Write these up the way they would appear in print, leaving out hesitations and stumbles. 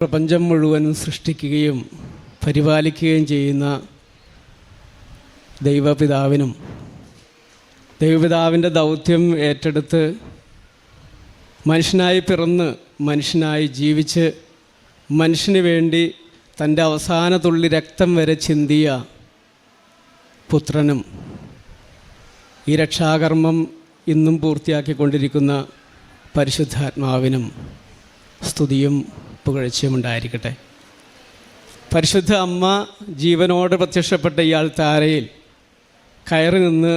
പ്രപഞ്ചം മുഴുവൻ സൃഷ്ടിക്കുകയും പരിപാലിക്കുകയും ചെയ്യുന്ന ദൈവപിതാവിൻ്റെ ദൗത്യം ഏറ്റെടുത്ത് മനുഷ്യനായി പിറന്ന് മനുഷ്യനായി ജീവിച്ച് മനുഷ്യന് വേണ്ടി തൻ്റെ അവസാന തുള്ളി രക്തം വരെ ചിന്തിയ പുത്രനും ഈ രക്ഷാകർമ്മം ഇന്നും പൂർത്തിയാക്കിക്കൊണ്ടിരിക്കുന്ന പരിശുദ്ധാത്മാവിനും സ്തുതിയും പുകഴ്ചയും ഉണ്ടായിരിക്കട്ടെ. പരിശുദ്ധ അമ്മ ജീവനോട് പ്രത്യക്ഷപ്പെട്ട ഈ ആൾത്താരയിൽ കയറി നിന്ന്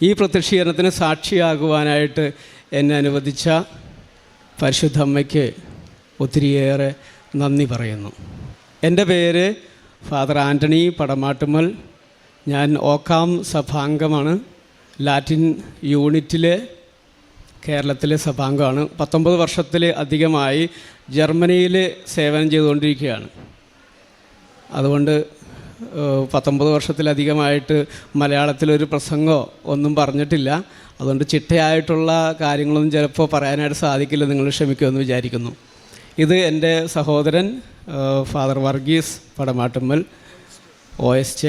ഈ പ്രത്യക്ഷീകരണത്തിന് സാക്ഷിയാകുവാനായിട്ട് എന്നെ അനുവദിച്ച പരിശുദ്ധ അമ്മയ്ക്ക് ഒത്തിരിയേറെ നന്ദി പറയുന്നു. എൻ്റെ പേര് ഫാദർ ആൻ്റണി പടമാട്ടുമ്മൽ. ഞാൻ ഓക്കാം സഭാംഗമാണ്. ലാറ്റിൻ യൂണിറ്റിലെ കേരളത്തിലെ സഭാംഗമാണ്. 19 വർഷത്തിൽ അധികമായി ജർമ്മനിയിൽ സേവനം ചെയ്തുകൊണ്ടിരിക്കുകയാണ്. അതുകൊണ്ട് 19 വർഷത്തിലധികമായിട്ട് മലയാളത്തിലൊരു പ്രസംഗമോ ഒന്നും പറഞ്ഞിട്ടില്ല. അതുകൊണ്ട് ചിട്ടയായിട്ടുള്ള കാര്യങ്ങളൊന്നും ചിലപ്പോൾ പറയാനായിട്ട് സാധിക്കില്ല. നിങ്ങൾ ക്ഷമിക്കുമെന്ന് വിചാരിക്കുന്നു. ഇത് എൻ്റെ സഹോദരൻ ഫാദർ വർഗീസ് പടമാട്ടുമ്മൽ, OSJ,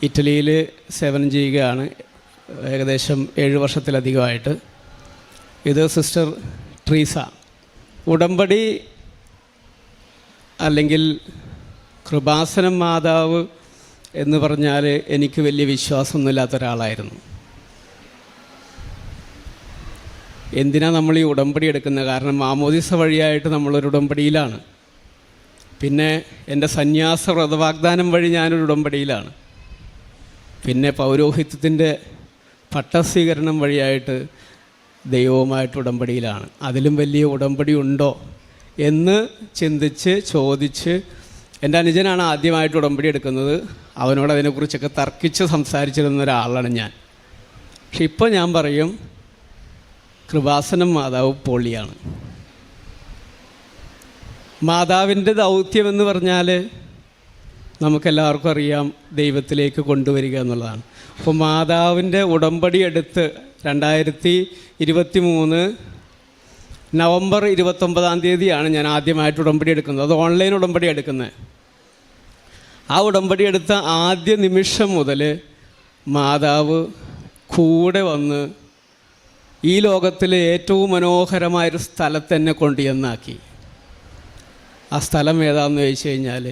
ഇറ്റലിയിൽ സേവനം ചെയ്യുകയാണ് ഏകദേശം 7 വർഷത്തിലധികമായിട്ട്. ഇത് സിസ്റ്റർ ട്രീസ. ഉടമ്പടി അല്ലെങ്കിൽ കൃപാസനം മാതാവ് എന്ന് പറഞ്ഞാൽ എനിക്ക് വലിയ വിശ്വാസമൊന്നുമില്ലാത്ത ഒരാളായിരുന്നു. എന്തിനാണ് നമ്മൾ ഈ ഉടമ്പടി എടുക്കുന്നത്? കാരണം മാമോദിസ വഴിയായിട്ട് നമ്മളൊരു ഉടമ്പടിയിലാണ്. പിന്നെ എൻ്റെ സന്യാസ വ്രതവാഗ്ദാനം വഴി ഞാനൊരു ഉടമ്പടിയിലാണ്. പിന്നെ പൗരോഹിത്യത്തിൻ്റെ പട്ടസ്വീകരണം വഴിയായിട്ട് ദൈവവുമായിട്ട് ഉടമ്പടിയിലാണ്. അതിലും വലിയ ഉടമ്പടി ഉണ്ടോ എന്ന് ചിന്തിച്ച് ചോദിച്ച് എൻ്റെ അനുജനാണ് ആദ്യമായിട്ട് ഉടമ്പടി എടുക്കുന്നത്. അവനോട് അതിനെക്കുറിച്ചൊക്കെ തർക്കിച്ച് സംസാരിച്ചിരുന്ന ഒരാളാണ് ഞാൻ. പക്ഷെ ഇപ്പോൾ ഞാൻ പറയും കൃപാസനം മാതാവ് പൊളിയാണ്. മാതാവിൻ്റെ ദൗത്യമെന്ന് പറഞ്ഞാൽ നമുക്കെല്ലാവർക്കും അറിയാം, ദൈവത്തിലേക്ക് കൊണ്ടുവരിക എന്നുള്ളതാണ്. അപ്പോൾ മാതാവിൻ്റെ ഉടമ്പടി എടുത്ത് 2023 നവംബർ 29 ഞാൻ ആദ്യമായിട്ട് ഉടമ്പടി എടുക്കുന്നത്. അത് ഓൺലൈൻ ഉടമ്പടി എടുക്കുന്നത്. ആ ഉടമ്പടി എടുത്ത ആദ്യ നിമിഷം മുതൽ മാതാവ് കൂടെ വന്ന് ഈ ലോകത്തിലെ ഏറ്റവും മനോഹരമായൊരു സ്ഥലത്ത് എന്നെ കൊണ്ട് ചെന്നാക്കി. ആ സ്ഥലം ഏതാണെന്ന് ചോദിച്ചു കഴിഞ്ഞാൽ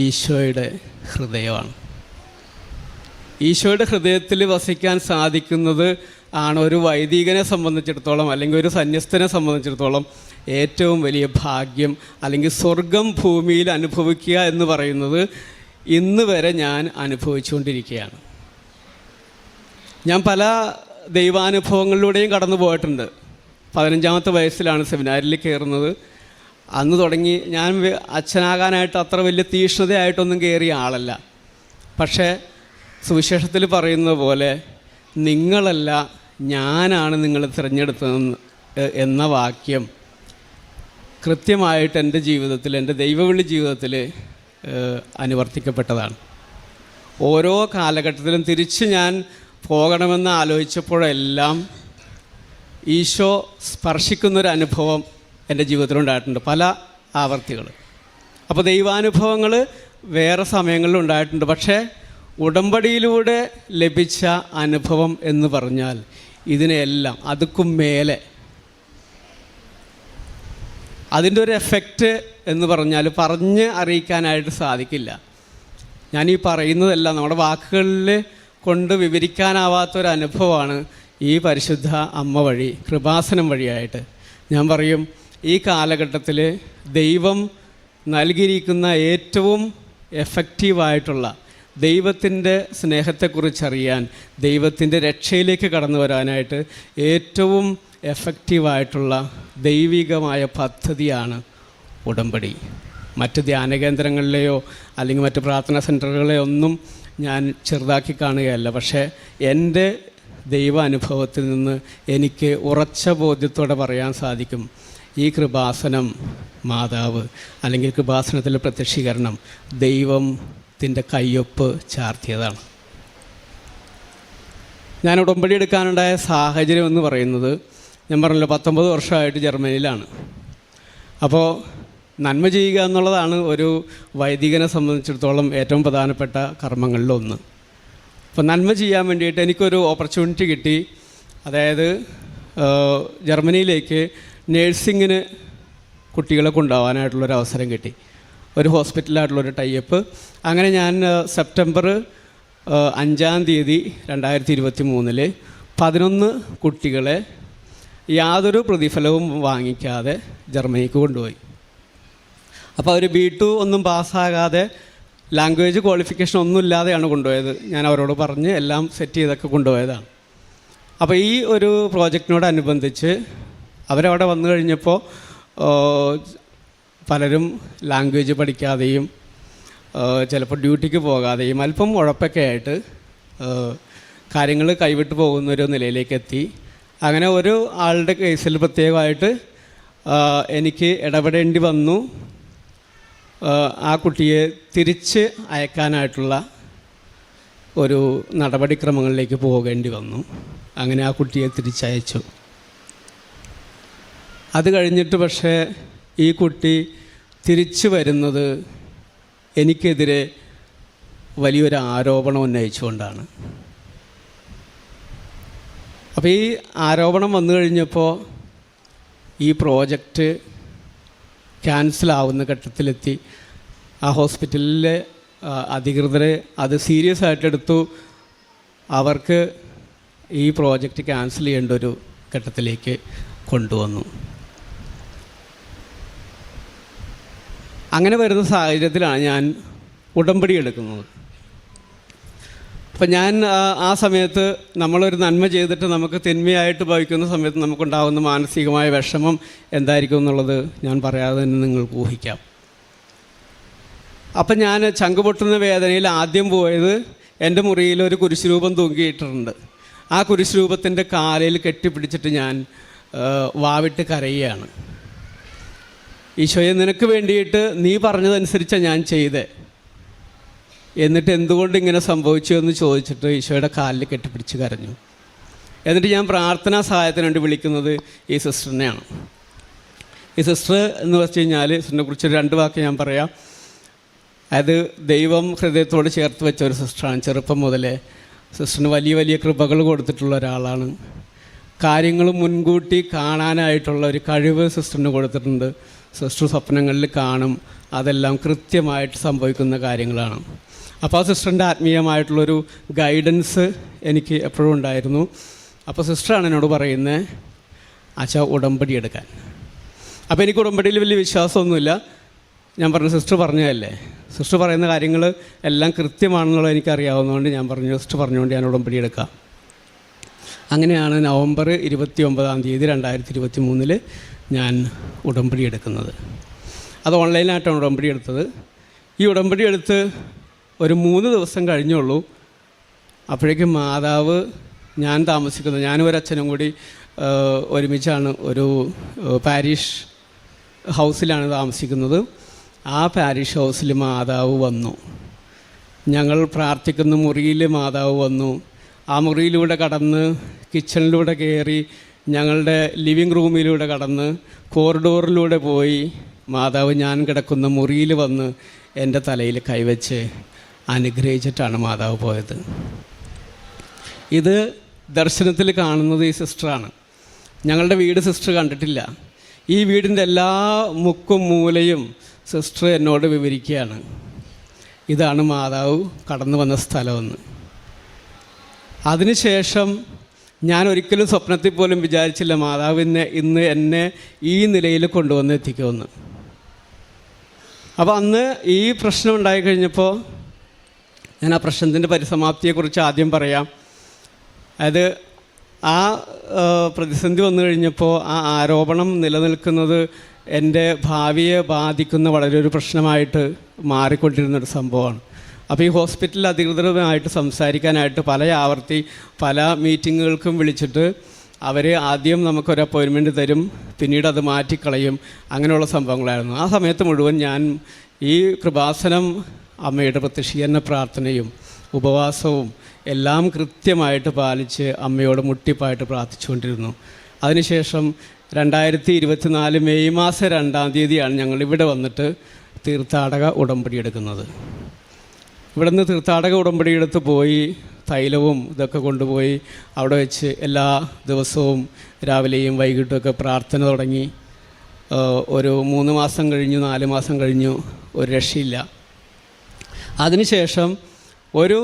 ഈശോയുടെ ഹൃദയമാണ്. ഈശോയുടെ ഹൃദയത്തിൽ വസിക്കാൻ സാധിക്കുന്നത് ആണ് ഒരു വൈദികനെ സംബന്ധിച്ചിടത്തോളം അല്ലെങ്കിൽ ഒരു സന്യസ്തനെ സംബന്ധിച്ചിടത്തോളം ഏറ്റവും വലിയ ഭാഗ്യം. അല്ലെങ്കിൽ സ്വർഗം ഭൂമിയിൽ അനുഭവിക്കുക എന്ന് പറയുന്നത് ഇന്ന് വരെ ഞാൻ അനുഭവിച്ചുകൊണ്ടിരിക്കുകയാണ്. ഞാൻ പല ദൈവാനുഭവങ്ങളിലൂടെയും കടന്നു പോയിട്ടുണ്ട്. 15ാമത്തെ വയസ്സിലാണ് സെമിനാരിൽ കയറുന്നത്. അന്ന് തുടങ്ങി ഞാൻ അച്ഛനാകാനായിട്ട് അത്ര വലിയ തീക്ഷ്ണതയായിട്ടൊന്നും കയറിയ ആളല്ല. പക്ഷേ സുവിശേഷത്തിൽ പറയുന്നത് പോലെ നിങ്ങളല്ല ഞാനാണ് നിങ്ങൾ തിരഞ്ഞെടുത്തതെന്ന് എന്ന വാക്യം കൃത്യമായിട്ട് എൻ്റെ ജീവിതത്തിൽ, എൻ്റെ ദൈവവിളി ജീവിതത്തിൽ അനുവർത്തിക്കപ്പെട്ടതാണ്. ഓരോ കാലഘട്ടത്തിലും തിരിച്ച് ഞാൻ പോകണമെന്ന് ആലോചിച്ചപ്പോഴെല്ലാം ഈശോ സ്പർശിക്കുന്നൊരനുഭവം എൻ്റെ ജീവിതത്തിലുണ്ടായിട്ടുണ്ട്, പല ആവർത്തികൾ. അപ്പോൾ ദൈവാനുഭവങ്ങൾ വേറെ സമയങ്ങളിൽ ഉണ്ടായിട്ടുണ്ട്. പക്ഷേ ഉടമ്പടിയിലൂടെ ലഭിച്ച അനുഭവം എന്ന് പറഞ്ഞാൽ ഇതിനെല്ലാം അതുക്കും മേലെ അതിൻ്റെ ഒരു എഫക്റ്റ് എന്ന് പറഞ്ഞാൽ പറഞ്ഞ് അറിയിക്കാനായിട്ട് സാധിക്കില്ല. ഞാനീ പറയുന്നതെല്ലാം നമ്മുടെ വാക്കുകളിൽ കൊണ്ട് വിവരിക്കാനാവാത്തൊരനുഭവമാണ് ഈ പരിശുദ്ധ അമ്മ വഴി, കൃപാസനം വഴിയായിട്ട്. ഞാൻ പറയും, ഈ കാലഘട്ടത്തിൽ ദൈവം നൽകിയിരിക്കുന്ന ഏറ്റവും എഫക്റ്റീവായിട്ടുള്ള ദൈവത്തിൻ്റെ സ്നേഹത്തെക്കുറിച്ചറിയാൻ, ദൈവത്തിൻ്റെ രക്ഷയിലേക്ക് കടന്നു വരാനായിട്ട് ഏറ്റവും എഫക്റ്റീവായിട്ടുള്ള ദൈവികമായ പദ്ധതിയാണ് ഉടമ്പടി. മറ്റ് ധ്യാനകേന്ദ്രങ്ങളിലെയോ അല്ലെങ്കിൽ മറ്റ് പ്രാർത്ഥനാ സെൻറ്ററുകളെയോ ഒന്നും ഞാൻ ചെറുതാക്കി കാണുകയല്ല. പക്ഷേ എൻ്റെ ദൈവ അനുഭവത്തിൽ നിന്ന് എനിക്ക് ഉറച്ച ബോധ്യത്തോടെ പറയാൻ സാധിക്കും, ഈ കൃപാസനം മാതാവ് അല്ലെങ്കിൽ കൃപാസനത്തിലെ പ്രത്യക്ഷീകരണം ദൈവത്തിൻ്റെ കയ്യൊപ്പ് ചാർത്തിയതാണ്. ഞാൻ ഉടമ്പടി എടുക്കാനുണ്ടായ സാഹചര്യം എന്ന് പറയുന്നത്, ഞാൻ പറഞ്ഞല്ലോ 19 വർഷമായിട്ട് ജർമ്മനിയിലാണ്. അപ്പോൾ നന്മ ചെയ്യുക എന്നുള്ളതാണ് ഒരു വൈദികനെ സംബന്ധിച്ചിടത്തോളം ഏറ്റവും പ്രധാനപ്പെട്ട കർമ്മങ്ങളിലൊന്ന്. അപ്പോൾ നന്മ ചെയ്യാൻ വേണ്ടിയിട്ട് എനിക്കൊരു ഓപ്പർച്യൂണിറ്റി കിട്ടി. അതായത് ജർമ്മനിയിലേക്ക് നേഴ്സിങ്ങിന് കുട്ടികളെ കൊണ്ടുപോകാനായിട്ടുള്ളൊരു അവസരം കിട്ടി. ഒരു ഹോസ്പിറ്റലായിട്ടുള്ളൊരു ടൈപ്പ്. അങ്ങനെ ഞാൻ സെപ്റ്റംബർ 5 തീയതി 2023 11 കുട്ടികളെ യാതൊരു പ്രതിഫലവും വാങ്ങിക്കാതെ ജർമ്മനിക്ക് കൊണ്ടുപോയി. അപ്പോൾ അവർ B2 ഒന്നും പാസ്സാകാതെ ലാംഗ്വേജ് ക്വാളിഫിക്കേഷൻ ഒന്നും ഇല്ലാതെയാണ് കൊണ്ടുപോയത്. ഞാൻ അവരോട് പറഞ്ഞ് എല്ലാം സെറ്റ് ചെയ്തൊക്കെ കൊണ്ടുപോയതാണ്. അപ്പോൾ ഈ ഒരു പ്രോജക്റ്റിനോടനുബന്ധിച്ച് അവരവിടെ വന്നു കഴിഞ്ഞപ്പോൾ പലരും ലാംഗ്വേജ് പഠിക്കാതെയും ചിലപ്പോൾ ഡ്യൂട്ടിക്ക് പോകാതെയും അല്പം ഉഴപ്പൊക്കെ ആയിട്ട് കാര്യങ്ങൾ കൈവിട്ട് പോകുന്നൊരു നിലയിലേക്ക് എത്തി. അങ്ങനെ ഒരു ആളുടെ കേസിൽ പ്രത്യേകമായിട്ട് എനിക്ക് ഇടപെടേണ്ടി വന്നു. ആ കുട്ടിയെ തിരിച്ച് അയക്കാനായിട്ടുള്ള ഒരു നടപടിക്രമങ്ങളിലേക്ക് പോകേണ്ടി വന്നു. അങ്ങനെ ആ കുട്ടിയെ തിരിച്ചയച്ചു. അത് കഴിഞ്ഞിട്ട് പക്ഷേ ഈ കുട്ടി തിരിച്ചു വരുന്നത് എനിക്കെതിരെ വലിയൊരു ആരോപണം ഉന്നയിച്ചുകൊണ്ടാണ്. അപ്പോൾ ഈ ആരോപണം വന്നു കഴിഞ്ഞപ്പോൾ ഈ പ്രോജക്റ്റ് ക്യാൻസലാവുന്ന ഘട്ടത്തിലെത്തി. ആ ഹോസ്പിറ്റലിലെ അധികൃതരെ അത് സീരിയസ് ആയിട്ടെടുത്തു. അവർക്ക് ഈ പ്രോജക്റ്റ് ക്യാൻസൽ ചെയ്യേണ്ട ഒരു ഘട്ടത്തിലേക്ക് കൊണ്ടുവന്നു. അങ്ങനെ വരുന്ന സാഹചര്യത്തിലാണ് ഞാൻ ഉടമ്പടി എടുക്കുന്നത്. അപ്പം ഞാൻ ആ സമയത്ത് നമ്മളൊരു നന്മ ചെയ്തിട്ട് നമുക്ക് തിന്മയായിട്ട് ഭവിക്കുന്ന സമയത്ത് നമുക്കുണ്ടാകുന്ന മാനസികമായ വിഷമം എന്തായിരിക്കും എന്നുള്ളത് ഞാൻ പറയാതെ തന്നെ നിങ്ങൾക്ക് ഊഹിക്കാം. അപ്പം ഞാൻ ചങ്കുപൊട്ടുന്ന വേദനയിൽ ആദ്യം പോയത് എൻ്റെ മുറിയിൽ ഒരു കുരിശുരൂപം തൂങ്ങിയിട്ടുണ്ട്. ആ കുരിശുരൂപത്തിൻ്റെ കാലിൽ കെട്ടിപ്പിടിച്ചിട്ട് ഞാൻ വാവിട്ട് കരയുകയാണ്. ഈശോയെ, നിനക്ക് വേണ്ടിയിട്ട് നീ പറഞ്ഞതനുസരിച്ചാണ് ഞാൻ ചെയ്തേ, എന്നിട്ട് എന്തുകൊണ്ട് ഇങ്ങനെ സംഭവിച്ചു എന്ന് ചോദിച്ചിട്ട് ഈശോയുടെ കാലിൽ കെട്ടിപ്പിടിച്ച് കരഞ്ഞു. എന്നിട്ട് ഞാൻ പ്രാർത്ഥനാ സഹായത്തിന് വേണ്ടി വിളിക്കുന്നത് ഈ സിസ്റ്ററിനെയാണ്. ഈ സിസ്റ്റർ എന്ന് വെച്ച് കഴിഞ്ഞാൽ സിസ്റ്ററിനെ കുറിച്ച് 2 വാക്ക് ഞാൻ പറയാം. അത് ദൈവം ഹൃദയത്തോട് ചേർത്ത് വെച്ച ഒരു സിസ്റ്ററാണ്. ചെറുപ്പം മുതലേ സിസ്റ്ററിന് വലിയ വലിയ കൃപകൾ കൊടുത്തിട്ടുള്ള ഒരാളാണ്. കാര്യങ്ങൾ മുൻകൂട്ടി കാണാനായിട്ടുള്ള ഒരു കഴിവ് സിസ്റ്ററിന് കൊടുത്തിട്ടുണ്ട്. സിസ്റ്റർ സ്വപ്നങ്ങളിൽ കാണും, അതെല്ലാം കൃത്യമായിട്ട് സംഭവിക്കുന്ന കാര്യങ്ങളാണ്. അപ്പോൾ ആ സിസ്റ്ററിൻ്റെ ആത്മീയമായിട്ടുള്ളൊരു ഗൈഡൻസ് എനിക്ക് എപ്പോഴും ഉണ്ടായിരുന്നു. അപ്പോൾ സിസ്റ്ററാണ് എന്നോട് പറയുന്നത്, അച്ഛാ ഉടമ്പടി എടുക്കാൻ. അപ്പോൾ എനിക്ക് ഉടമ്പടിയിൽ വലിയ വിശ്വാസമൊന്നുമില്ല. ഞാൻ പറഞ്ഞു, സിസ്റ്റർ പറഞ്ഞതല്ലേ, സിസ്റ്റർ പറയുന്ന കാര്യങ്ങൾ എല്ലാം കൃത്യമാണെന്നുള്ളത് എനിക്കറിയാവുന്നതുകൊണ്ട് ഞാൻ പറഞ്ഞു, സിസ്റ്റർ പറഞ്ഞുകൊണ്ട് ഞാൻ ഉടമ്പടി എടുക്കാം. അങ്ങനെയാണ് നവംബർ 29 തീയതി 2023 ഞാൻ ഉടമ്പടി എടുക്കുന്നത്. അത് ഓൺലൈനായിട്ടാണ് ഉടമ്പടി എടുത്തത്. ഈ ഉടമ്പടി എടുത്ത് ഒരു 3 ദിവസം കഴിഞ്ഞുള്ളൂ. അപ്പോഴേക്കും മാതാവ്, ഞാൻ താമസിക്കുന്നത്, ഞാനും ഒരച്ഛനും കൂടി ഒരുമിച്ചാണ് ഒരു പാരിഷ് ഹൗസിലാണ് താമസിക്കുന്നത്. ആ പാരിഷ് ഹൗസിൽ മാതാവ് വന്നു. ഞങ്ങൾ പ്രാർത്ഥിക്കുന്ന മുറിയിൽ മാതാവ് വന്നു. ആ മുറിയിലൂടെ കടന്ന് കിച്ചണിലൂടെ കയറി ഞങ്ങളുടെ ലിവിങ് റൂമിലൂടെ കടന്ന് കോറിഡോറിലൂടെ പോയി മാതാവ് ഞാൻ കിടക്കുന്ന മുറിയിൽ വന്ന് എൻ്റെ തലയിൽ കൈവച്ച് അനുഗ്രഹിച്ചിട്ടാണ് മാതാവ് പോയത്. ഇത് ദർശനത്തിൽ കാണുന്നത് ഈ സിസ്റ്ററാണ്. ഞങ്ങളുടെ വീട് സിസ്റ്റർ കണ്ടിട്ടില്ല. ഈ വീടിൻ്റെ എല്ലാ മുക്കും മൂലയും സിസ്റ്റർ എന്നോട് വിവരിക്കുകയാണ്, ഇതാണ് മാതാവ് കടന്നു വന്ന സ്ഥലമെന്ന്. അതിനുശേഷം ഞാൻ ഒരിക്കലും സ്വപ്നത്തിൽ പോലും വിചാരിച്ചില്ല മാതാവ് ഇന്ന് എന്നെ ഈ നിലയിൽ കൊണ്ടുവന്ന് എത്തിക്കുമെന്ന്. അപ്പോൾ അന്ന് ഈ പ്രശ്നം ഉണ്ടായിക്കഴിഞ്ഞപ്പോൾ ഞാൻ ആ പ്രശ്നത്തിൻ്റെ പരിസമാപ്തിയെക്കുറിച്ച് ആദ്യം പറയാം. അതായത് ആ പ്രതിസന്ധി വന്നു കഴിഞ്ഞപ്പോൾ ആ ആരോപണം നിലനിൽക്കുന്നത് എൻ്റെ ഭാവിയെ ബാധിക്കുന്ന വളരെ ഒരു പ്രശ്നമായിട്ട് മാറിക്കൊണ്ടിരുന്നൊരു സംഭവമാണ്. അപ്പോൾ ഈ ഹോസ്പിറ്റൽ അധികൃതരുമായിട്ട് സംസാരിക്കാനായിട്ട് പല മീറ്റിങ്ങുകൾക്കും വിളിച്ചിട്ട് അവർ ആദ്യം നമുക്കൊരു അപ്പോയിൻമെൻറ്റ് തരും, പിന്നീട് അത് മാറ്റിക്കളയും, അങ്ങനെയുള്ള സംഭവങ്ങളായിരുന്നു. ആ സമയത്ത് മുഴുവൻ ഞാൻ ഈ കൃപാസനം അമ്മയുടെ പ്രത്യക്ഷീകരണ പ്രാർത്ഥനയും ഉപവാസവും എല്ലാം കൃത്യമായിട്ട് പാലിച്ച് അമ്മയോട് മുട്ടിപ്പായിട്ട് പ്രാർത്ഥിച്ചുകൊണ്ടിരുന്നു. അതിനുശേഷം 2024 മെയ് മാസം 2-ാം തീയതിയാണ് ഞങ്ങളിവിടെ വന്നിട്ട് തീർത്ഥാടക ഉടമ്പടി എടുക്കുന്നത്. ഇവിടെ നിന്ന് തീർത്ഥാടക ഉടമ്പടി എടുത്ത് പോയി തൈലവും ഇതൊക്കെ കൊണ്ടുപോയി അവിടെ വെച്ച് എല്ലാ ദിവസവും രാവിലെയും വൈകിട്ടുമൊക്കെ പ്രാർത്ഥന തുടങ്ങി. ഒരു 3 മാസം കഴിഞ്ഞു, 4 മാസം കഴിഞ്ഞു, ഒരു രക്ഷയില്ല. അതിനുശേഷം ഒരു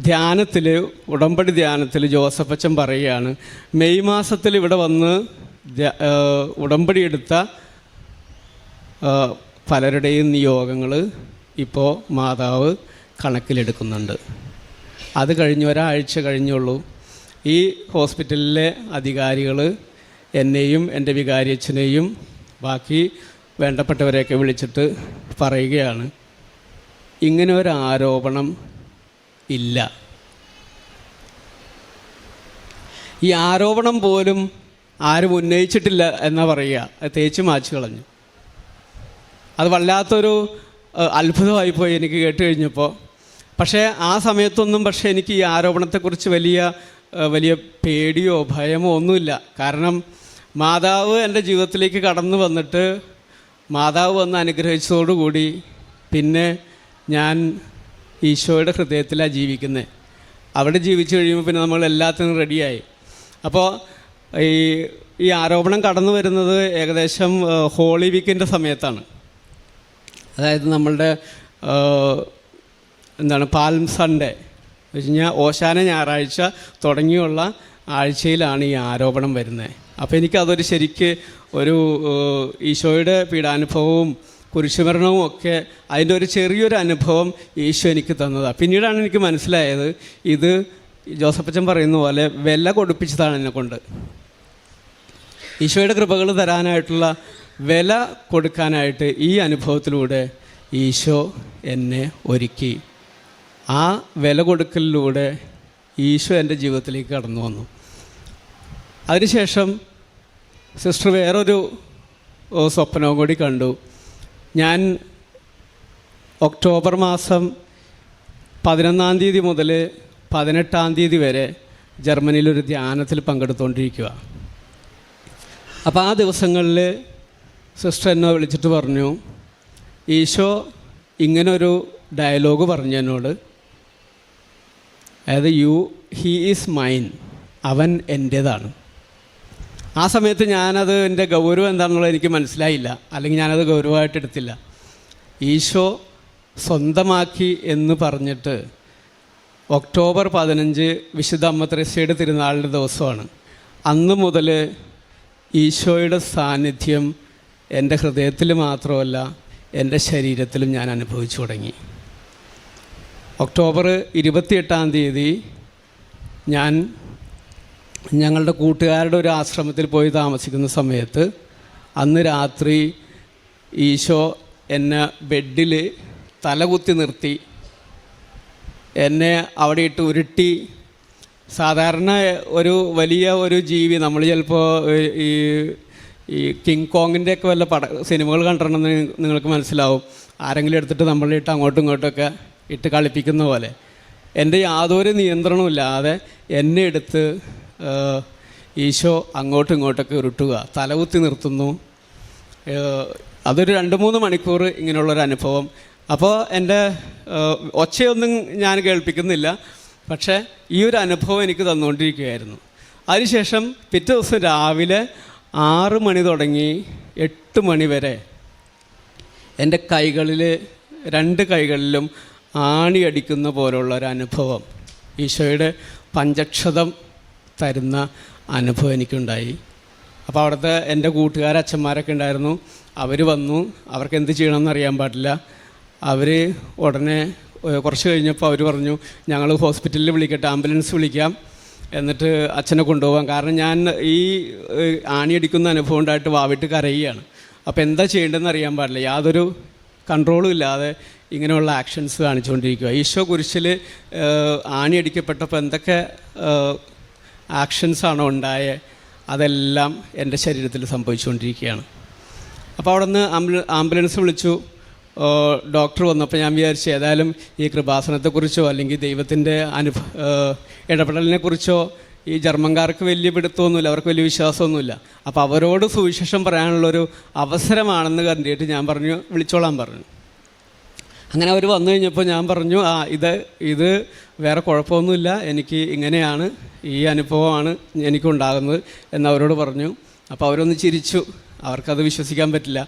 ധ്യാനത്തിൽ, ഉടമ്പടി ധ്യാനത്തിൽ ജോസഫ് അച്ഛൻ പറയുകയാണ്, മെയ് മാസത്തിൽ ഇവിടെ വന്ന് ഉടമ്പടി എടുത്ത പലരുടെയും നിയോഗങ്ങൾ ഇപ്പോൾ മാതാവ് കണക്കിലെടുക്കുന്നുണ്ട്. അത് കഴിഞ്ഞ് ഒരാഴ്ച കഴിഞ്ഞുള്ളൂ. ഈ ഹോസ്പിറ്റലിലെ അധികാരികൾ എന്നെയും എൻ്റെ വികാരിയച്ഛനെയും ബാക്കി വേണ്ടപ്പെട്ടവരെയൊക്കെ വിളിച്ചിട്ട് പറയുകയാണ്, ഇങ്ങനെ ഒരു ആരോപണം ഇല്ല. ഈ ആരോപണം പോലും ആരും ഉന്നയിച്ചിട്ടില്ല എന്നാ പറയുക. അത് തേച്ച് മാച്ച് കളഞ്ഞു. അത് വല്ലാത്തൊരു അത്ഭുതമായിപ്പോയി എനിക്ക് കേട്ട് കഴിഞ്ഞപ്പോൾ. പക്ഷേ ആ സമയത്തൊന്നും എനിക്ക് ഈ ആരോപണത്തെക്കുറിച്ച് വലിയ പേടിയോ ഭയമോ ഒന്നുമില്ല. കാരണം മാതാവ് എൻ്റെ ജീവിതത്തിലേക്ക് കടന്നു വന്നിട്ട് മാതാവ് വന്ന് അനുഗ്രഹിച്ചതോടുകൂടി പിന്നെ ഞാൻ ഈശോയുടെ ഹൃദയത്തിലാണ് ജീവിക്കുന്നത്. അവിടെ ജീവിച്ചു കഴിയുമ്പോൾ പിന്നെ നമ്മൾ എല്ലാത്തിനും റെഡിയായി. അപ്പോൾ ഈ ആരോപണം കടന്നു വരുന്നത് ഏകദേശം ഹോളി വീക്കിൻ്റെ സമയത്താണ്. അതായത് നമ്മളുടെ പാൽം സൺഡേ എന്ന് വെച്ച് കഴിഞ്ഞാൽ ഓശാന ഞായറാഴ്ച തുടങ്ങിയുള്ള ആഴ്ചയിലാണ് ഈ ആരോപണം വരുന്നത്. അപ്പോൾ എനിക്കതൊരു ശരിക്ക് ഒരു ഈശോയുടെ പീഡാനുഭവവും കുരിശുമരണവും ഒക്കെ അതിൻ്റെ ഒരു ചെറിയൊരു അനുഭവം ഈശോ എനിക്ക് തന്നതാണ്. പിന്നീടാണ് എനിക്ക് മനസ്സിലായത്, ഇത് ജോസഫച്ചൻ പറയുന്ന പോലെ വില കൊടുപ്പിച്ചതാണ് എന്നെക്കൊണ്ട്. ഈശോയുടെ കൃപകൾ തരാനായിട്ടുള്ള വില കൊടുക്കാനായിട്ട് ഈ അനുഭവത്തിലൂടെ ഈശോ എന്നെ ഒരുക്കി. ആ വില കൊടുക്കലിലൂടെ ഈശോ എൻ്റെ ജീവിതത്തിലേക്ക് കടന്നു വന്നു. അതിനുശേഷം സിസ്റ്റർ വേറൊരു സ്വപ്നവും കൂടി കണ്ടു. ഞാൻ ഒക്ടോബർ മാസം 11-ാം തീയതി മുതൽ 18-ാം തീയതി വരെ ജർമ്മനിയിലൊരു ധ്യാനത്തിൽ പങ്കെടുത്തുകൊണ്ടിരിക്കുക. അപ്പോൾ ആ ദിവസങ്ങളിൽ സിസ്റ്റർ എന്നെ വിളിച്ചിട്ട് പറഞ്ഞു, ഈശോ ഇങ്ങനൊരു ഡയലോഗ് പറഞ്ഞു എന്നോട്, അതായത് ഹീ ഈസ് മൈൻ, അവൻ എൻ്റേതാണ്. ആ സമയത്ത് ഞാനത് എൻ്റെ ഗൗരവം എന്താണെന്നുള്ളത് എനിക്ക് മനസ്സിലായില്ല, അല്ലെങ്കിൽ ഞാനത് ഗൗരവമായിട്ട് എടുത്തില്ല. ഈശോ സ്വന്തമാക്കി എന്ന് പറഞ്ഞിട്ട് ഒക്ടോബർ 15 വിശുദ്ധ അമ്മ ത്രേസ്യയുടെ തിരുനാളിൻ്റെ ദിവസമാണ്. അന്ന് മുതൽ ഈശോയുടെ സാന്നിധ്യം എൻ്റെ ഹൃദയത്തിൽ മാത്രമല്ല എൻ്റെ ശരീരത്തിലും ഞാൻ അനുഭവിച്ചു തുടങ്ങി. ഒക്ടോബർ 28-ാം തീയതി ഞാൻ ഞങ്ങളുടെ കൂട്ടുകാരുടെ ഒരു ആശ്രമത്തിൽ പോയി താമസിക്കുന്ന സമയത്ത് അന്ന് രാത്രി ഈശോ എന്നെ ബെഡിൽ തലകുത്തി നിർത്തി എന്നെ അവിടെ ഇട്ട് ഉരുട്ടി. സാധാരണ ഒരു വലിയ ഒരു ജീവി, നമ്മൾ ചിലപ്പോൾ ഈ കിങ് കോങ്ങിൻ്റെയൊക്കെ വല്ല സിനിമകൾ കണ്ടിട്ടുണ്ടെന്ന് നിങ്ങൾക്ക് മനസ്സിലാവും. ആരെങ്കിലും എടുത്തിട്ട് നമ്മളിട്ട് അങ്ങോട്ടും ഇങ്ങോട്ടൊക്കെ ഇട്ട് കളിപ്പിക്കുന്ന പോലെ എൻ്റെ യാതൊരു നിയന്ത്രണമില്ലാതെ എന്നെ എടുത്ത് ഈശോ അങ്ങോട്ടും ഇങ്ങോട്ടൊക്കെ ഉരുട്ടുക, തലകുത്തി നിർത്തുന്നു. അതൊരു 2-3 മണിക്കൂർ ഇങ്ങനെയുള്ളൊരു അനുഭവം. അപ്പോൾ എൻ്റെ ഒച്ചയൊന്നും ഞാൻ കേൾപ്പിക്കുന്നില്ല, പക്ഷേ ഈ ഒരു അനുഭവം എനിക്ക് തന്നുകൊണ്ടിരിക്കുകയായിരുന്നു. അതിനുശേഷം പിറ്റേ ദിവസം രാവിലെ 6 മണി തുടങ്ങി 8 മണി വരെ എൻ്റെ കൈകളിൽ 2 കൈകളിലും ആണിയടിക്കുന്ന പോലുള്ള ഒരു അനുഭവം, ഈശോയുടെ പഞ്ചക്ഷതം തരുന്ന അനുഭവം എനിക്കുണ്ടായി. അപ്പോൾ അവിടുത്തെ എൻ്റെ കൂട്ടുകാരച്ഛന്മാരൊക്കെ ഉണ്ടായിരുന്നു. അവർ വന്നു. അവർക്ക് എന്ത് ചെയ്യണമെന്ന് അറിയാൻ പാടില്ല. അവർ ഉടനെ കുറച്ച് കഴിഞ്ഞപ്പോൾ അവർ പറഞ്ഞു, ഞങ്ങൾ ഹോസ്പിറ്റലിൽ വിളിക്കട്ടെ, ആംബുലൻസ് വിളിക്കാം, എന്നിട്ട് അച്ഛനെ കൊണ്ടുപോകാം. കാരണം ഞാൻ ഈ ആണിയടിക്കുന്ന അനുഭവം ഉണ്ടായിട്ട് വാവിട്ട് കരയുകയാണ്. അപ്പോൾ എന്താ ചെയ്യേണ്ടതെന്ന് അറിയാൻ പാടില്ല. യാതൊരു കൺട്രോളും ഇല്ലാതെ ഇങ്ങനെയുള്ള ആക്ഷൻസ് കാണിച്ചുകൊണ്ടിരിക്കുക. ഈശോ കുരിശിൽ ആണിയടിക്കപ്പെട്ടപ്പോൾ എന്തൊക്കെ ആക്ഷൻസാണോ ഉണ്ടായത് അതെല്ലാം എൻ്റെ ശരീരത്തിൽ സംഭവിച്ചുകൊണ്ടിരിക്കുകയാണ്. അപ്പോൾ അവിടെ നിന്ന് ആംബുലൻസ് വിളിച്ചു. ഡോക്ടർ വന്നപ്പോൾ ഞാൻ വിചാരിച്ചു ഏതായാലും ഈ കൃപാസനത്തെക്കുറിച്ചോ അല്ലെങ്കിൽ ദൈവത്തിൻ്റെ ഇടപെടലിനെക്കുറിച്ചോ ഈ ജർമ്മൻകാർക്ക് വലിയ പിടുത്തമൊന്നുമില്ല, അവർക്ക് വലിയ വിശ്വാസമൊന്നുമില്ല. അപ്പോൾ അവരോട് സുവിശേഷം പറയാനുള്ളൊരു അവസരമാണെന്ന് കണ്ടിട്ട് ഞാൻ പറഞ്ഞു വിളിച്ചോളാൻ പറഞ്ഞു. അങ്ങനെ അവർ വന്നു കഴിഞ്ഞപ്പോൾ ഞാൻ പറഞ്ഞു, ഇത് വേറെ കുഴപ്പമൊന്നുമില്ല, എനിക്ക് ഇങ്ങനെയാണ്, ഈ അനുഭവമാണ് എനിക്കുണ്ടാകുന്നത് എന്നവരോട് പറഞ്ഞു. അപ്പോൾ അവരൊന്ന് ചിരിച്ചു, അവർക്കത് വിശ്വസിക്കാൻ പറ്റില്ല.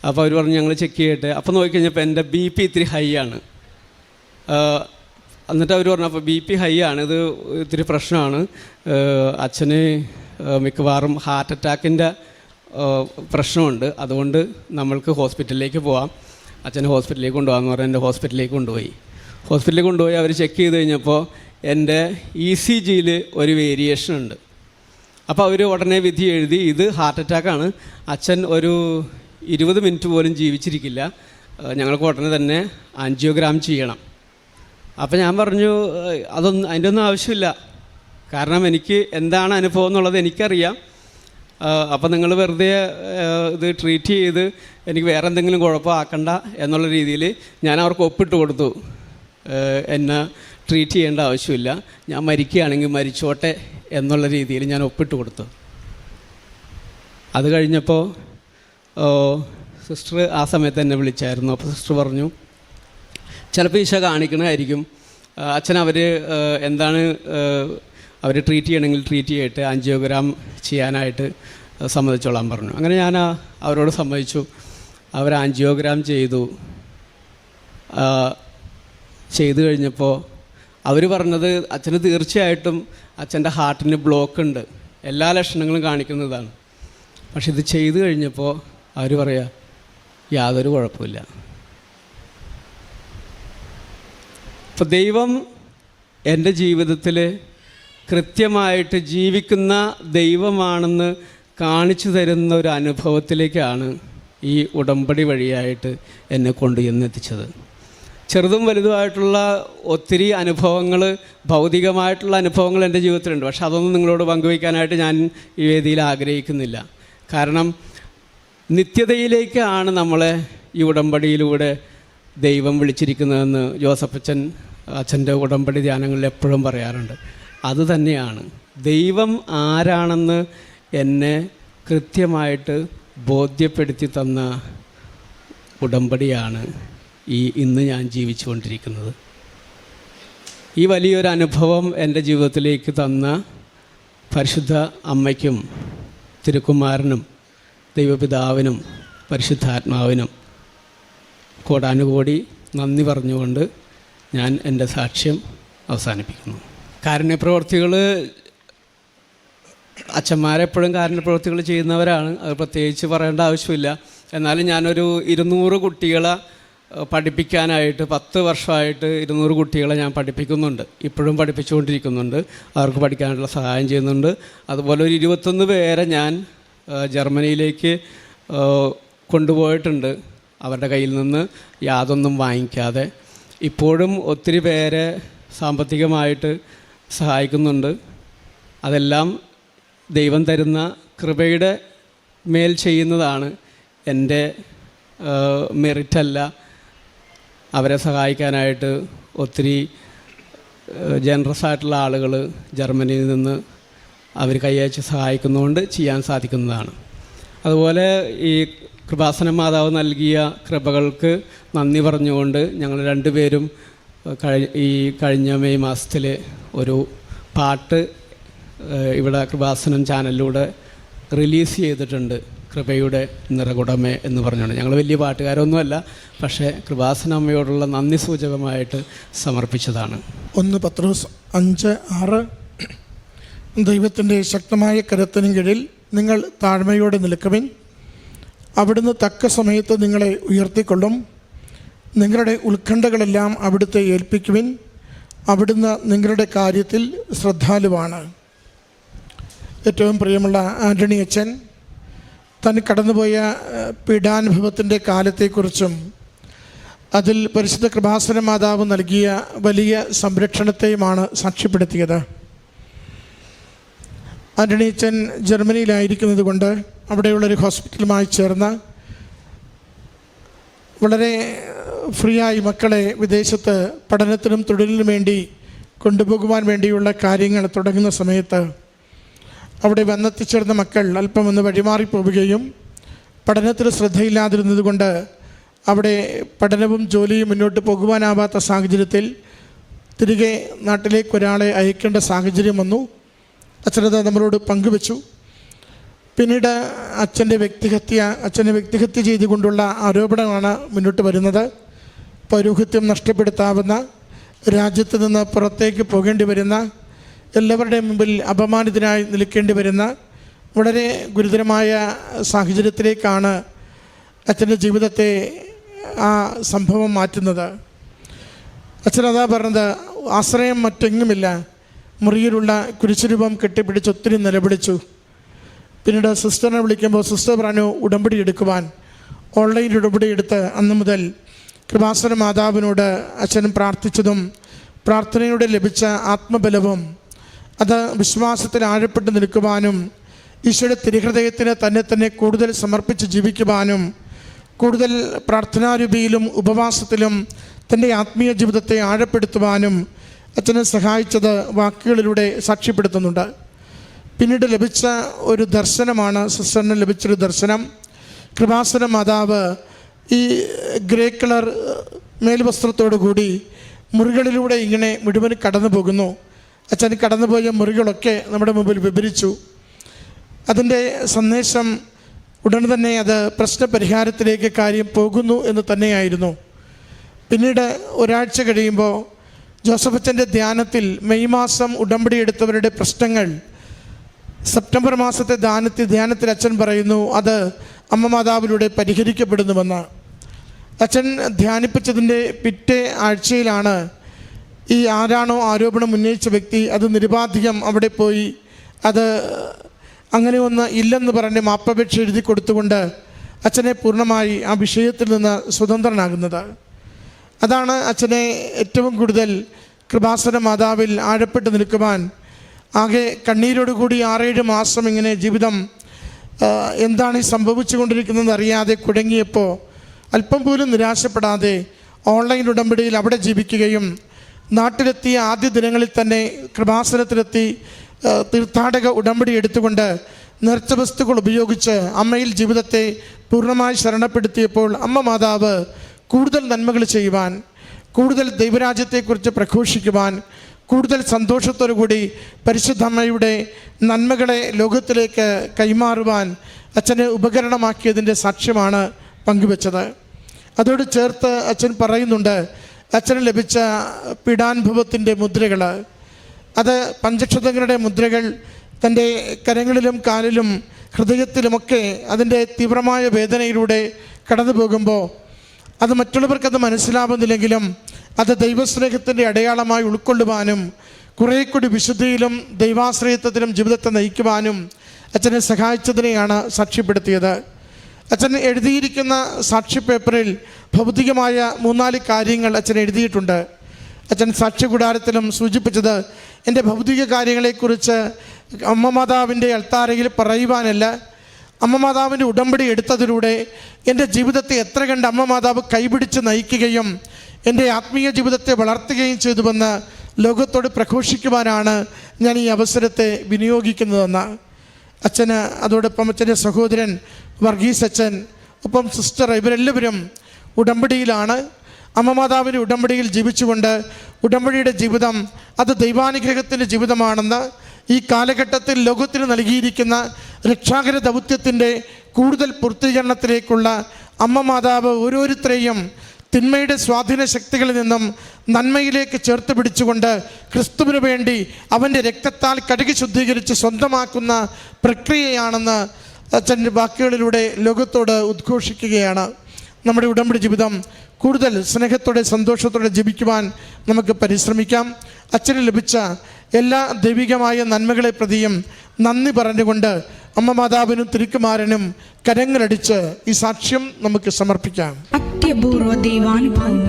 അപ്പോൾ അവർ പറഞ്ഞു ഞങ്ങൾ ചെക്ക് ചെയ്യട്ടെ. അപ്പോൾ നോക്കിക്കഴിഞ്ഞപ്പോൾ എൻ്റെ BP ഇത്തിരി ഹൈ ആണ്. എന്നിട്ട് അവർ പറഞ്ഞു അപ്പോൾ BP ഹൈ ആണ്, ഇത് ഇത്തിരി പ്രശ്നമാണ്, അച്ഛന് മിക്കവാറും ഹാർട്ട് അറ്റാക്കിൻ്റെ പ്രശ്നമുണ്ട്, അതുകൊണ്ട് നമ്മൾക്ക് ഹോസ്പിറ്റലിലേക്ക് പോവാം, അച്ഛനെ ഹോസ്പിറ്റലിലേക്ക് കൊണ്ടുപോകാമെന്ന് പറഞ്ഞാൽ എൻ്റെ ഹോസ്പിറ്റലിലേക്ക് കൊണ്ടുപോയി അവർ ചെക്ക് ചെയ്ത് കഴിഞ്ഞപ്പോൾ എൻ്റെ ECGയിൽ ഒരു വേരിയേഷൻ ഉണ്ട്. അപ്പോൾ അവർ ഉടനെ വിധി എഴുതി, ഇത് ഹാർട്ട് അറ്റാക്കാണ്, അച്ഛൻ ഒരു 20 മിനിറ്റ് പോലും ജീവിച്ചിരിക്കില്ല, ഞങ്ങൾക്ക് ഉടനെ തന്നെ ആൻജിയോഗ്രാം ചെയ്യണം. അപ്പോൾ ഞാൻ പറഞ്ഞു അതിൻ്റെ ഒന്നും ആവശ്യമില്ല, കാരണം എനിക്ക് എന്താണ് അനുഭവം എന്നുള്ളത് എനിക്കറിയാം. അപ്പോൾ നിങ്ങൾ വെറുതെ ഇത് ട്രീറ്റ് ചെയ്ത് എനിക്ക് വേറെ എന്തെങ്കിലും കുഴപ്പമാക്കണ്ട എന്നുള്ള രീതിയിൽ ഞാൻ അവർക്ക് ഒപ്പിട്ട് കൊടുത്തു. എന്നെ ട്രീറ്റ് ചെയ്യേണ്ട ആവശ്യമില്ല, ഞാൻ മരിക്കുകയാണെങ്കിൽ മരിച്ചോട്ടെ എന്നുള്ള രീതിയിൽ ഞാൻ ഒപ്പിട്ട് കൊടുത്തു. അത് കഴിഞ്ഞപ്പോൾ സിസ്റ്റർ ആ സമയത്ത് എന്നെ വിളിച്ചായിരുന്നു. അപ്പോൾ സിസ്റ്റർ പറഞ്ഞു ചിലപ്പോൾ ഈശോ കാണിക്കണമായിരിക്കും, അച്ഛൻ എന്താണ് അവർ ട്രീറ്റ് ചെയ്യണമെങ്കിൽ ട്രീറ്റ് ചെയ്യട്ടെ, ആൻജിയോഗ്രാം ചെയ്യാനായിട്ട് സമ്മതിച്ചോളാൻ പറഞ്ഞു. അങ്ങനെ ഞാൻ അവരോട് സമ്മതിച്ചു. അവർ ആൻജിയോഗ്രാം ചെയ്തു കഴിഞ്ഞപ്പോൾ അവർ പറഞ്ഞത് അച്ഛന് തീർച്ചയായിട്ടും അച്ഛൻ്റെ ഹാർട്ടിന് ബ്ലോക്ക് ഉണ്ട്, എല്ലാ ലക്ഷണങ്ങളും കാണിക്കുന്നതാണ്. പക്ഷെ ഇത് ചെയ്തു കഴിഞ്ഞപ്പോൾ അവർ പറയാ യാതൊരു കുഴപ്പമില്ല. അപ്പോൾ ദൈവം എൻ്റെ ജീവിതത്തിൽ കൃത്യമായിട്ട് ജീവിക്കുന്ന ദൈവമാണെന്ന് കാണിച്ചു തരുന്ന ഒരു അനുഭവത്തിലേക്കാണ് ഈ ഉടമ്പടി വഴിയായിട്ട് എന്നെ കൊണ്ടുചെന്നെത്തിച്ചത്. ചെറുതും വലുതുമായിട്ടുള്ള ഒത്തിരി അനുഭവങ്ങൾ, ഭൗതികമായിട്ടുള്ള അനുഭവങ്ങൾ എൻ്റെ ജീവിതത്തിലുണ്ട്. പക്ഷെ അതൊന്നും നിങ്ങളോട് പങ്കുവയ്ക്കാനായിട്ട് ഞാൻ ഈ വേദിയിൽ ആഗ്രഹിക്കുന്നില്ല. കാരണം നിത്യതയിലേക്കാണ് നമ്മളെ ഈ ഉടമ്പടിയിലൂടെ ദൈവം വിളിച്ചിരിക്കുന്നതെന്ന് ജോസഫ് അച്ഛൻ്റെ ഉടമ്പടി ധ്യാനങ്ങളിൽ എപ്പോഴും പറയാറുണ്ട്. അതുതന്നെയാണ് ദൈവം ആരാണെന്ന് എന്നെ കൃത്യമായിട്ട് ബോധ്യപ്പെടുത്തി തന്ന ഉടമ്പടിയാണ് ഇന്ന് ഞാൻ ജീവിച്ചു കൊണ്ടിരിക്കുന്നത്. ഈ വലിയൊരു അനുഭവം എൻ്റെ ജീവിതത്തിലേക്ക് തന്ന പരിശുദ്ധ അമ്മയ്ക്കും തിരുക്കുമാരനും ദൈവപിതാവിനും പരിശുദ്ധാത്മാവിനും കോടാനുകോടി നന്ദി പറഞ്ഞുകൊണ്ട് ഞാൻ എൻ്റെ സാക്ഷ്യം അവസാനിപ്പിക്കുന്നു. കാരുണ്യപ്രവർത്തികൾ, അച്ഛന്മാരെപ്പോഴും കാരുണ്യപ്രവർത്തികൾ ചെയ്യുന്നവരാണ്, അത് പ്രത്യേകിച്ച് പറയേണ്ട ആവശ്യമില്ല. എന്നാലും ഞാനൊരു 200 കുട്ടികളെ പഠിപ്പിക്കാനായിട്ട് 10 വർഷമായിട്ട് 200 കുട്ടികളെ ഞാൻ പഠിപ്പിക്കുന്നുണ്ട്, ഇപ്പോഴും പഠിപ്പിച്ചുകൊണ്ടിരിക്കുന്നുണ്ട്, അവർക്ക് പഠിക്കാനുള്ള സഹായം ചെയ്യുന്നുണ്ട്. അതുപോലെ ഒരു 21 പേരെ ഞാൻ ജർമ്മനിയിലേക്ക് കൊണ്ടുപോയിട്ടുണ്ട്, അവരുടെ കയ്യിൽ നിന്ന് യാതൊന്നും വാങ്ങിക്കാതെ. ഇപ്പോഴും ഒത്തിരി പേരെ സാമ്പത്തികമായിട്ട് സഹായിക്കുന്നുണ്ട്. അതെല്ലാം ദൈവം തരുന്ന കൃപയുടെ മേൽ ചെയ്യുന്നതാണ്, എൻ്റെ മെറിറ്റല്ല. അവരെ സഹായിക്കാനായിട്ട് ഒത്തിരി ജനറസ് ആയിട്ടുള്ള ആളുകൾ ജർമ്മനിയിൽ നിന്ന് അവർ കൈയച്ച് സഹായിക്കുന്നതുകൊണ്ട് ചെയ്യാൻ സാധിക്കുന്നതാണ്. അതുപോലെ ഈ കൃപാസന മാതാവ് നൽകിയ കൃപകൾക്ക് നന്ദി പറഞ്ഞുകൊണ്ട് ഞങ്ങൾ രണ്ടുപേരും കഴിഞ്ഞ മെയ് മാസത്തിൽ ഒരു പാട്ട് ഇവിടെ കൃപാസനം ചാനലിലൂടെ റിലീസ് ചെയ്തിട്ടുണ്ട്, കൃപയുടെ നിറകുടമേ എന്ന് പറഞ്ഞുകൊണ്ട്. ഞങ്ങൾ വലിയ പാട്ടുകാരൊന്നുമല്ല, പക്ഷേ കൃപാസന അമ്മയോടുള്ള നന്ദി സൂചകമായിട്ട് സമർപ്പിച്ചതാണ്. 1 പത്രോസ് 5:6 ദൈവത്തിൻ്റെ ശക്തമായ കരത്തിനും കീഴിൽ നിങ്ങൾ താഴ്മയോടെ നിൽക്കുവിൻ, അവിടുന്ന് തക്ക സമയത്ത് നിങ്ങളെ ഉയർത്തിക്കൊള്ളും. നിങ്ങളുടെ ഉത്കണ്ഠകളെല്ലാം അവിടുത്തെ ഏൽപ്പിക്കുവിൻ, അവിടുന്ന് നിങ്ങളുടെ കാര്യത്തിൽ ശ്രദ്ധാലുവാണ്. ഏറ്റവും പ്രിയമുള്ള ആൻ്റണി അച്ഛൻ താൻ കടന്നുപോയ പീഡാനുഭവത്തിൻ്റെ കാലത്തെക്കുറിച്ചും അതിൽ പരിശുദ്ധ കൃപാസന മാതാവ് നൽകിയ വലിയ സംരക്ഷണത്തെയുമാണ് സാക്ഷ്യപ്പെടുത്തിയത്. ആൻ്റണി അച്ഛൻ ജർമ്മനിയിലായിരിക്കുന്നത് കൊണ്ട് അവിടെയുള്ളൊരു ഹോസ്പിറ്റലുമായി ചേർന്ന് വളരെ ഫ്രീ ആയി മക്കളെ വിദേശത്ത് പഠനത്തിനും തൊഴിലിനും വേണ്ടി കൊണ്ടുപോകുവാൻ വേണ്ടിയുള്ള കാര്യങ്ങൾ തുടങ്ങുന്ന സമയത്ത് അവിടെ വന്നെത്തിച്ചേർന്ന മക്കൾ അല്പം ഒന്ന് വഴിമാറിപ്പോവുകയും പഠനത്തിൽ ശ്രദ്ധയില്ലാതിരുന്നത് കൊണ്ട് അവിടെ പഠനവും ജോലിയും മുന്നോട്ട് പോകുവാനാവാത്ത സാഹചര്യത്തിൽ തിരികെ നാട്ടിലേക്ക് ഒരാളെ അയക്കേണ്ട സാഹചര്യം വന്നു. അച്ഛനത് നമ്മളോട് പങ്കുവച്ചു. പിന്നീട് അച്ഛനെ വ്യക്തിഹത്യ ചെയ്തുകൊണ്ടുള്ള ആരോപണമാണ് മുന്നോട്ട് വരുന്നത്. പൗരോഹിത്യം നഷ്ടപ്പെടുത്താവുന്ന, രാജ്യത്ത് നിന്ന് പുറത്തേക്ക് പോകേണ്ടി വരുന്ന, എല്ലാവരുടെയും മുമ്പിൽ അപമാനിതനായി നിൽക്കേണ്ടി വരുന്ന വളരെ ഗുരുതരമായ സാഹചര്യത്തിലേക്കാണ് അച്ഛൻ്റെ ജീവിതത്തെ ആ സംഭവം മാറ്റുന്നത്. അച്ഛനതാ പറഞ്ഞത്, ആശ്രയം മറ്റെങ്ങുമില്ല, മുറിയിലുള്ള കുരിശുരൂപം കെട്ടിപ്പിടിച്ച് ഒത്തിരി നിലവിളിച്ചു. പിന്നീട് സിസ്റ്ററിനെ വിളിക്കുമ്പോൾ സിസ്റ്റർ പറഞ്ഞു ഉടമ്പടി എടുക്കുവാൻ. ഓൺലൈൻ ഉടമ്പടി എടുത്ത് അന്ന് മുതൽ കൃപാസന മാതാവിനോട് അച്ഛൻ പ്രാർത്ഥിച്ചതും പ്രാർത്ഥനയോടെ ലഭിച്ച ആത്മബലവും അത് വിശ്വാസത്തിൽ ആഴപ്പെട്ട് നിൽക്കുവാനും ഈശോയുടെ തിരുഹൃദയത്തിന് തന്നെ കൂടുതൽ സമർപ്പിച്ച് ജീവിക്കുവാനും കൂടുതൽ പ്രാർത്ഥനാരൂപിയിലും ഉപവാസത്തിലും തൻ്റെ ആത്മീയ ജീവിതത്തെ ആഴപ്പെടുത്തുവാനും അച്ഛനെ സഹായിച്ചത് വാക്കുകളിലൂടെ സാക്ഷ്യപ്പെടുത്തുന്നുണ്ട്. പിന്നീട് ലഭിച്ച ഒരു ദർശനമാണ്, സിസ്റ്ററിന് ലഭിച്ചൊരു ദർശനം. കൃപാസന മാതാവ് ഈ ഗ്രേ കളർ മേൽവസ്ത്രത്തോടു കൂടി മുറികളിലൂടെ ഇങ്ങനെ മുഴുവൻ കടന്നു പോകുന്നു. അച്ഛൻ കടന്നുപോയ മുറികളൊക്കെ നമ്മുടെ മുമ്പിൽ വിവരിച്ചു. അതിൻ്റെ സന്ദേശം ഉടനെ തന്നെ അത് പ്രശ്നപരിഹാരത്തിലേക്ക് കാര്യം പോകുന്നു എന്ന് തന്നെയായിരുന്നു. പിന്നീട് ഒരാഴ്ച കഴിയുമ്പോൾ ജോസഫ് അച്ഛൻ്റെ ധ്യാനത്തിൽ മെയ് മാസം ഉടമ്പടി എടുത്തവരുടെ പ്രശ്നങ്ങൾ സെപ്റ്റംബർ മാസത്തെ ധ്യാനത്തിൽ അച്ഛൻ പറയുന്നു അത് അമ്മ മാതാവിലൂടെ പരിഹരിക്കപ്പെടുന്നുവെന്ന്. അച്ഛൻ ധ്യാനിപ്പിച്ചതിൻ്റെ പിറ്റേ ആഴ്ചയിലാണ് ഈ ആരാണോ ആരോപണം ഉന്നയിച്ച വ്യക്തി അത് നിരുപാധികം അവിടെ പോയി അത് അങ്ങനെ ഒന്ന് ഇല്ലെന്ന് പറഞ്ഞ് മാപ്പപേക്ഷ എഴുതി കൊടുത്തുകൊണ്ട് അച്ഛനെ പൂർണ്ണമായി ആ വിഷയത്തിൽ നിന്ന് സ്വതന്ത്രനാകുന്നത്. അതാണ് അച്ഛനെ ഏറ്റവും കൂടുതൽ കൃപാസന മാതാവിൽ ആഴപ്പെട്ട് നിൽക്കുവാൻ, ആകെ കണ്ണീരോടുകൂടി 6-7 മാസം ഇങ്ങനെ ജീവിതം എന്താണ് ഈ സംഭവിച്ചു കൊണ്ടിരിക്കുന്നതെന്ന് അറിയാതെ കുഴങ്ങിയപ്പോൾ അല്പം പോലും നിരാശപ്പെടാതെ ഓൺലൈൻ ഉടമ്പടിയിൽ അവിടെ ജീവിക്കുകയും നാട്ടിലെത്തിയ ആദ്യ ദിനങ്ങളിൽ തന്നെ കൃപാസനത്തിലെത്തി തീർത്ഥാടക ഉടമ്പടി എടുത്തുകൊണ്ട് നേർച്ച വസ്തുക്കൾ ഉപയോഗിച്ച് അമ്മയിൽ ജീവിതത്തെ പൂർണ്ണമായി ശരണപ്പെടുത്തിയപ്പോൾ അമ്മ മാതാവ് കൂടുതൽ നന്മകൾ ചെയ്യുവാൻ, കൂടുതൽ ദൈവരാജ്യത്തെക്കുറിച്ച് പ്രഘോഷിക്കുവാൻ, കൂടുതൽ സന്തോഷത്തോടു കൂടി പരിശുദ്ധ അമ്മയുടെ നന്മകളെ ലോകത്തിലേക്ക് കൈമാറുവാൻ അച്ഛനെ ഉപകരണമാക്കിയതിൻ്റെ സാക്ഷ്യമാണ് പങ്കുവച്ചത്. അതോട് ചേർത്ത് അച്ഛൻ പറയുന്നുണ്ട്, അച്ഛന് ലഭിച്ച പീഡാനുഭവത്തിൻ്റെ മുദ്രകൾ, അത് പഞ്ചക്ഷതങ്ങളുടെ മുദ്രകൾ തൻ്റെ കരങ്ങളിലും കാലിലും ഹൃദയത്തിലുമൊക്കെ അതിൻ്റെ തീവ്രമായ വേദനയിലൂടെ കടന്നു പോകുമ്പോൾ അത് മറ്റുള്ളവർക്കത് മനസ്സിലാവുന്നില്ലെങ്കിലും അത് ദൈവസ്നേഹത്തിൻ്റെ അടയാളമായി ഉൾക്കൊള്ളുവാനും കുറേ കൂടി വിശുദ്ധിയിലും ദൈവാശ്രയത്വത്തിലും ജീവിതത്തെ നയിക്കുവാനും അച്ഛനെ സഹായിച്ചതിനെയാണ് സാക്ഷ്യപ്പെടുത്തിയത്. അച്ഛൻ എഴുതിയിരിക്കുന്ന സാക്ഷി പേപ്പറിൽ ഭൗതികമായ 3-4 കാര്യങ്ങൾ അച്ഛൻ എഴുതിയിട്ടുണ്ട്. അച്ഛൻ സാക്ഷ്യകൂടാരത്തിലും സൂചിപ്പിച്ചത് എൻ്റെ ഭൗതിക കാര്യങ്ങളെക്കുറിച്ച് അമ്മ മാതാവിൻ്റെ അൾത്താരയിൽ പറയുവാനല്ല, അമ്മ മാതാവിൻ്റെ ഉടമ്പടി എടുത്തതിലൂടെ എൻ്റെ ജീവിതത്തെ എത്ര കണ്ട് അമ്മ മാതാവ് കൈപിടിച്ച് നയിക്കുകയും എൻ്റെ ആത്മീയ ജീവിതത്തെ വളർത്തുകയും ചെയ്തുവെന്ന് ലോകത്തോട് പ്രഘോഷിക്കുവാനാണ് ഞാൻ ഈ അവസരത്തെ വിനിയോഗിക്കുന്നതെന്ന് അച്ഛന്, അതോടൊപ്പം അച്ഛൻ്റെ സഹോദരൻ വർഗീസ് അച്ഛൻ, ഒപ്പം സിസ്റ്റർ, ഇവരെല്ലാവരും ഉടമ്പടിയിലാണ്. അമ്മ മാതാവിൻ്റെ ഉടമ്പടിയിൽ ജീവിച്ചുകൊണ്ട് ഉടമ്പടിയുടെ ജീവിതം അത് ദൈവാനുഗ്രഹത്തിൻ്റെ ജീവിതമാണെന്ന്, ഈ കാലഘട്ടത്തിൽ ലോകത്തിന് നൽകിയിരിക്കുന്ന രക്ഷാകര ദൗത്യത്തിൻ്റെ കൂടുതൽ പൂർത്തീകരണത്തിലേക്കുള്ള അമ്മ മാതാവ് ഓരോരുത്തരെയും തിന്മയുടെ സ്വാധീന ശക്തികളിൽ നിന്നും നന്മയിലേക്ക് ചേർത്ത് പിടിച്ചുകൊണ്ട് ക്രിസ്തുവിന് വേണ്ടി അവൻ്റെ രക്തത്താൽ കഴുകി ശുദ്ധീകരിച്ച് സ്വന്തമാക്കുന്ന പ്രക്രിയയാണെന്ന് അച്ഛൻ്റെ വാക്കുകളിലൂടെ ലോകത്തോട് ഉദ്ഘോഷിക്കുകയാണ്. നമ്മുടെ ഉടമ്പടി ജീവിതം കൂടുതൽ സ്നേഹത്തോടെ സന്തോഷത്തോടെ ജീവിക്കുവാൻ നമുക്ക് പരിശ്രമിക്കാം. അച്ഛന് ലഭിച്ച എല്ലാ ദൈവികമായ നന്മകളെ പ്രതിയും നന്ദി പറഞ്ഞുകൊണ്ട് അമ്മ മാതാവിനും തിരുക്കുമാരനും കരങ്ങളടിച്ച് ഈ സാക്ഷ്യം നമുക്ക് സമർപ്പിക്കാം. അത്യപൂർവ ദൈവാനുഭവം.